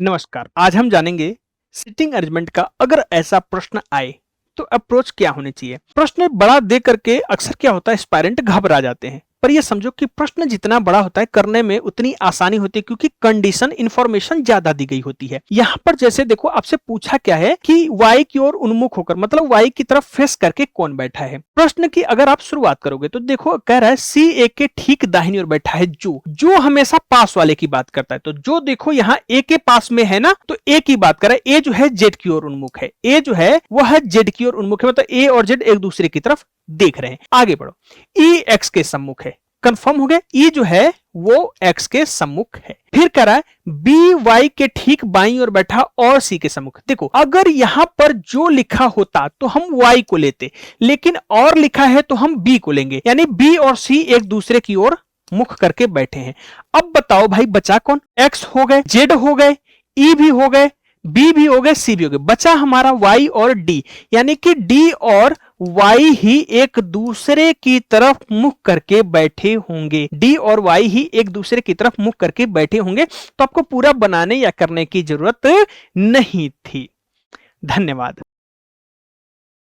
नमस्कार। आज हम जानेंगे सीटिंग अरेंजमेंट का अगर ऐसा प्रश्न आए तो अप्रोच क्या होनी चाहिए। प्रश्न बड़ा दे करके अक्सर क्या होता है, एस्पायरेंट घबरा जाते हैं, पर ये समझो कि प्रश्न जितना बड़ा होता है करने में उतनी आसानी होती है, क्योंकि कंडीशन इंफॉर्मेशन ज्यादा दी गई होती है। यहाँ पर जैसे देखो, आपसे पूछा क्या है कि वाई की ओर उन्मुख होकर, मतलब वाई की तरफ फेस करके कौन बैठा है। प्रश्न की अगर आप शुरुआत करोगे तो देखो कह रहा है सी ए के ठीक दाहिनी ओर बैठा है जो हमेशा पास वाले की बात करता है। तो जो देखो यहाँ ए के पास में है ना, तो ए की बात कर रहा है। ए जो है जेड की ओर उन्मुख है, ए जो है वह जेड की ओर उन्मुख है, मतलब ए और जेड एक दूसरे की तरफ देख रहे हैं। आगे बढ़ो, ई एक्स के सम्मुख है, कंफर्म हो गया। ई जो है वो एक्स के सम्मुख है। फिर कह रहा है बी वाई के ठीक बाईं ओर बैठा और सी के सम्मुख। देखो अगर यहां पर जो लिखा होता तो हम वाई को लेते, लेकिन और लिखा है तो हम बी को लेंगे, यानी बी और सी एक दूसरे की ओर मुख करके बैठे हैं। अब बताओ भाई बचा कौन? एक्स हो गए, जेड हो गए, ई भी हो गए, बी भी हो गए, सी भी हो गए, बचा हमारा वाई और डी। यानी कि डी और वाई ही एक दूसरे की तरफ मुख करके बैठे होंगे। डी और वाई ही एक दूसरे की तरफ मुख करके बैठे होंगे। तो आपको पूरा बनाने या करने की जरूरत नहीं थी। धन्यवाद।